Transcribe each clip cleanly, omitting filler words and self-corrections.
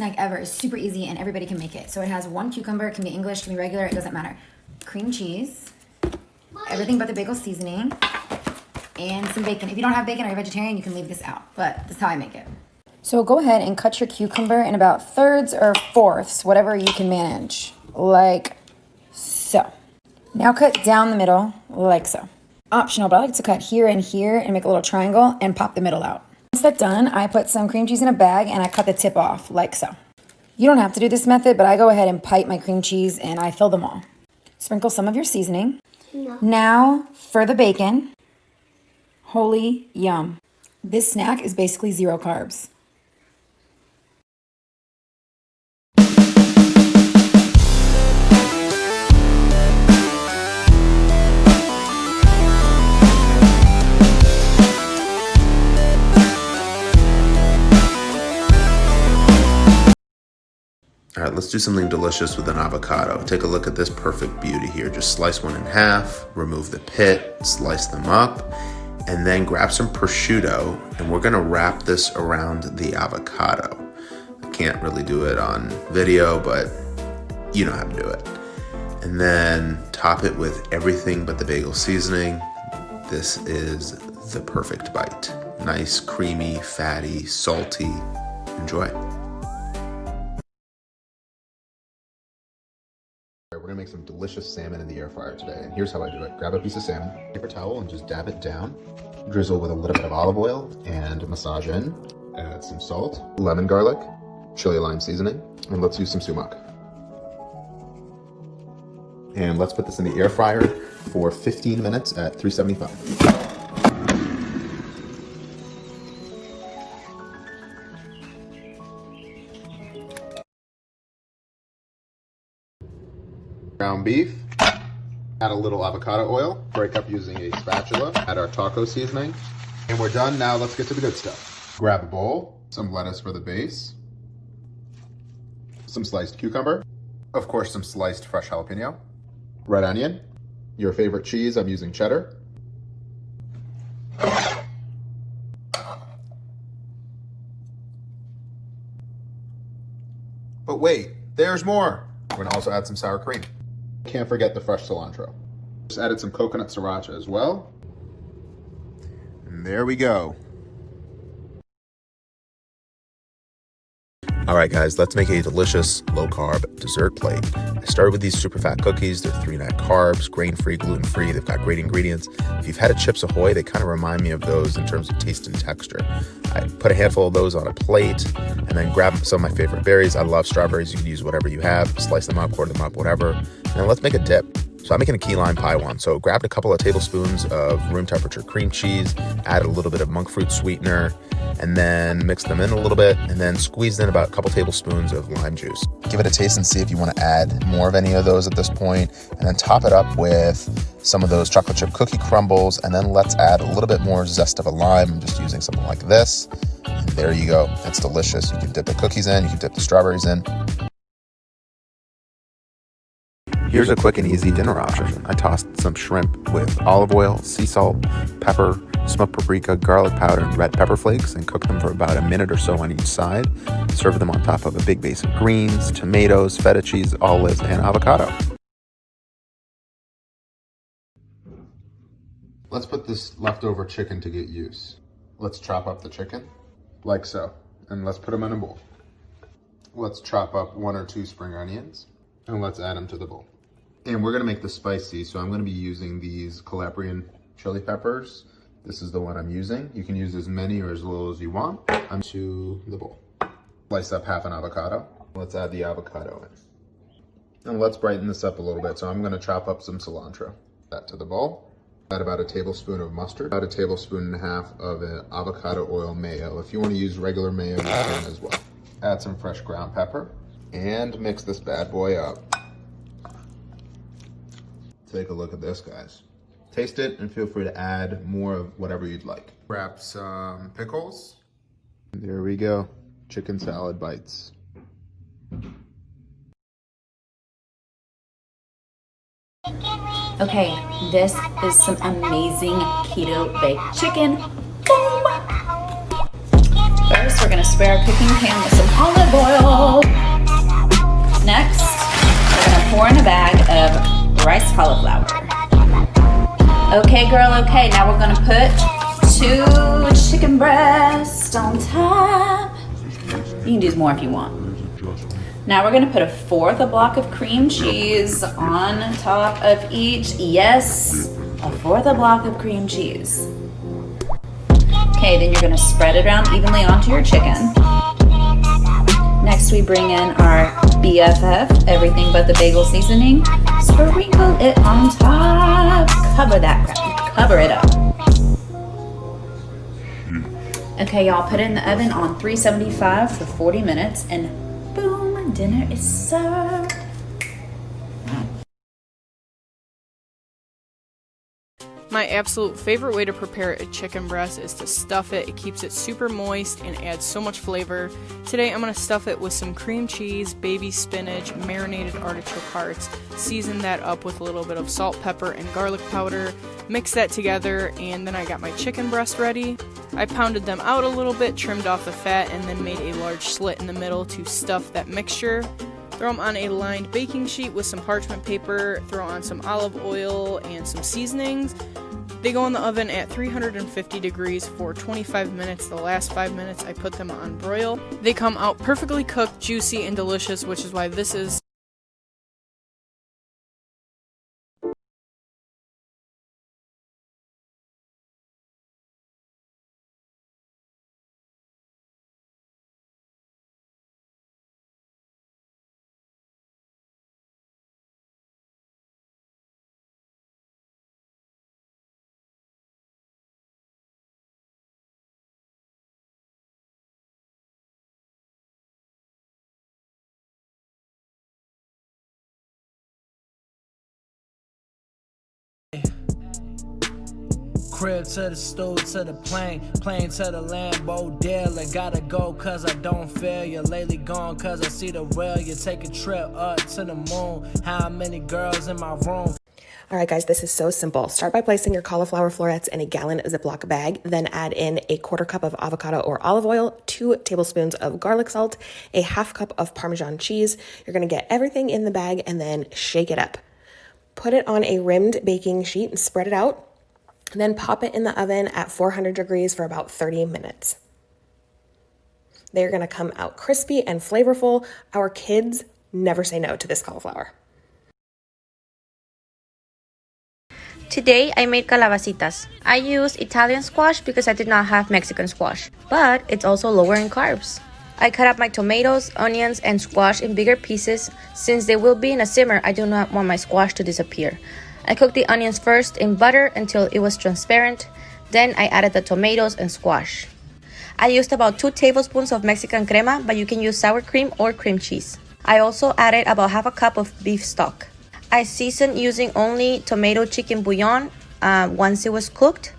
snack ever. It's super easy and everybody can make it. So it has 1 cucumber, it can be English, it can be regular, it doesn't matter. Cream cheese, everything but the bagel seasoning, and some bacon. If you don't have bacon or you're vegetarian, you can leave this out, but that's how I make it. So go ahead and cut your cucumber in about thirds or fourths, whatever you can manage, like so. Now cut down the middle, like so. Optional, but I like to cut here and here and make a little triangle and pop the middle out. Once that's done, I put some cream cheese in a bag and I cut the tip off, like so. You don't have to do this method, but I go ahead and pipe my cream cheese and I fill them all. Sprinkle some of your seasoning. No. Now for the bacon. Holy yum. This snack is basically 0 carbs. All right, let's do something delicious with an avocado. Take a look at this perfect beauty here. Just slice one in half, remove the pit, slice them up, and then grab some prosciutto, and we're gonna wrap this around the avocado. I can't really do it on video, but you know how to do it. And then top it with everything but the bagel seasoning. This is the perfect bite. Nice, creamy, fatty, salty. Enjoy. We're gonna make some delicious salmon in the air fryer today, and here's how I do it. Grab a piece of salmon, paper towel, and just dab it down. Drizzle with a little bit of olive oil and massage in. Add some salt, lemon garlic, chili lime seasoning, and let's use some sumac. And let's put this in the air fryer for 15 minutes at 375. Ground beef, add a little avocado oil, break up using a spatula, add our taco seasoning, and we're done. Now let's get to the good stuff. Grab a bowl, some lettuce for the base, some sliced cucumber, of course some sliced fresh jalapeno, red onion, your favorite cheese, I'm using cheddar, but wait, there's more. We're gonna also add some sour cream. Can't forget the fresh cilantro. Just added some coconut sriracha as well. And there we go. All right, guys, let's make a delicious low-carb dessert plate. I started with these super fat cookies. They're 3 net carbs, grain-free, gluten-free. They've got great ingredients. If you've had a Chips Ahoy, they kind of remind me of those in terms of taste and texture. I put a handful of those on a plate and then grab some of my favorite berries. I love strawberries. You can use whatever you have. Slice them up, quarter them up, whatever. And then let's make a dip. So I'm making a key lime pie one. So grabbed a couple of tablespoons of room temperature cream cheese, added a little bit of monk fruit sweetener, and then mix them in a little bit, and then squeezed in about a couple tablespoons of lime juice. Give it a taste and see if you want to add more of any of those at this point, and then top it up with some of those chocolate chip cookie crumbles, and then let's add a little bit more zest of a lime. I'm just using something like this, and there you go. It's delicious. You can dip the cookies in, you can dip the strawberries in. Here's a quick and easy dinner option. I tossed some shrimp with olive oil, sea salt, pepper, smoked paprika, garlic powder, and red pepper flakes, and cooked them for about a minute or so on each side. Serve them on top of a big base of greens, tomatoes, feta cheese, olives, and avocado. Let's put this leftover chicken to get use. Let's chop up the chicken, like so, and let's put them in a bowl. Let's chop up 1 or 2 spring onions, and let's add them to the bowl. And we're gonna make this spicy, so I'm gonna be using these Calabrian chili peppers. This is the one I'm using. You can use as many or as little as you want. I'm to the bowl. Slice up half an avocado. Let's add the avocado in. And let's brighten this up a little bit. So I'm gonna chop up some cilantro. That to the bowl. Add about a tablespoon of mustard. About a tablespoon and a half of an avocado oil mayo. If you wanna use regular mayo, you can as well. Add some fresh ground pepper and mix this bad boy up. Take a look at this, guys. Taste it and feel free to add more of whatever you'd like. Grab some pickles. There we go. Chicken salad bites. Okay, this is some amazing keto baked chicken. Boom! First, we're gonna spray our cooking pan with some olive oil. Next, we're gonna pour in a bag of rice cauliflower. Okay, girl, okay. Now we're gonna put 2 chicken breasts on top. You can do more if you want. Now we're gonna put a 1/4 block of cream cheese on top of each. Yes, a 1/4 block of cream cheese. Okay, then you're gonna spread it around evenly onto your chicken. Next, we bring in our BFF, everything but the bagel seasoning. Sprinkle it on top. Cover that crap. Cover it up. Okay, y'all, put it in the oven on 375 for 40 minutes, and boom, dinner is served. My absolute favorite way to prepare a chicken breast is to stuff it. It keeps it super moist and adds so much flavor. Today I'm going to stuff it with some cream cheese, baby spinach, marinated artichoke hearts, season that up with a little bit of salt, pepper, and garlic powder, mix that together, and then I got my chicken breast ready. I pounded them out a little bit, trimmed off the fat, and then made a large slit in the middle to stuff that mixture. Throw them on a lined baking sheet with some parchment paper, throw on some olive oil and some seasonings. They go in the oven at 350 degrees for 25 minutes. The last 5 minutes I put them on broil. They come out perfectly cooked, juicy, and delicious, which is why this is Crib to the stool to the plane to the Lambo dealer. Gotta go cause I don't feel you. Lately gone cause I see the real. You take a trip up to the moon. How many girls in my room? All right, guys, this is so simple. Start by placing your cauliflower florets in a gallon Ziploc bag, then add in a 1/4 cup of avocado or olive oil, 2 tablespoons of garlic salt, a 1/2 cup of Parmesan cheese. You're gonna get everything in the bag and then shake it up. Put it on a rimmed baking sheet and spread it out. Then pop it in the oven at 400 degrees for about 30 minutes. They're gonna come out crispy and flavorful. Our kids never say no to this cauliflower. Today I made calabacitas. I used Italian squash because I did not have Mexican squash, but it's also lower in carbs. I cut up my tomatoes, onions, and squash in bigger pieces. Since they will be in a simmer, I do not want my squash to disappear. I cooked the onions first in butter until it was transparent. Then I added the tomatoes and squash. I used about 2 tablespoons of Mexican crema, but you can use sour cream or cream cheese. I also added about 1/2 cup of beef stock. I seasoned using only tomato chicken bouillon once it was cooked.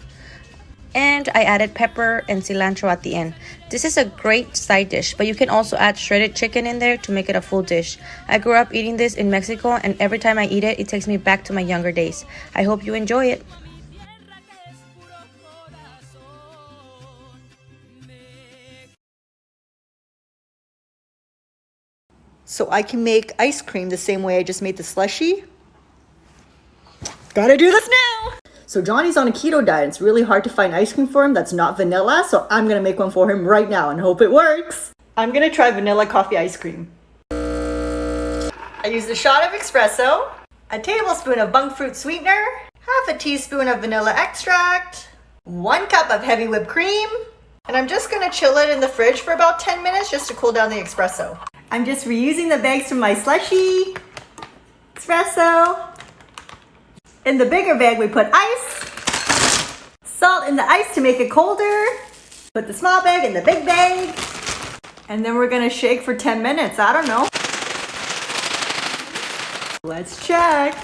And I added pepper and cilantro at the end. This is a great side dish, but you can also add shredded chicken in there to make it a full dish. I grew up eating this in Mexico, and every time I eat it, it takes me back to my younger days. I hope you enjoy it. So I can make ice cream the same way I just made the slushie. Gotta do this now! So Johnny's on a keto diet. It's really hard to find ice cream for him that's not vanilla, so I'm gonna make one for him right now and hope it works. I'm gonna try vanilla coffee ice cream. I used a shot of espresso, a tablespoon of monk fruit sweetener, 1/2 teaspoon of vanilla extract, 1 cup of heavy whipped cream, and I'm just gonna chill it in the fridge for about 10 minutes just to cool down the espresso. I'm just reusing the bags from my slushie, espresso. In the bigger bag, we put ice, salt in the ice to make it colder, put the small bag in the big bag, and then we're gonna shake for 10 minutes. I don't know. Let's check.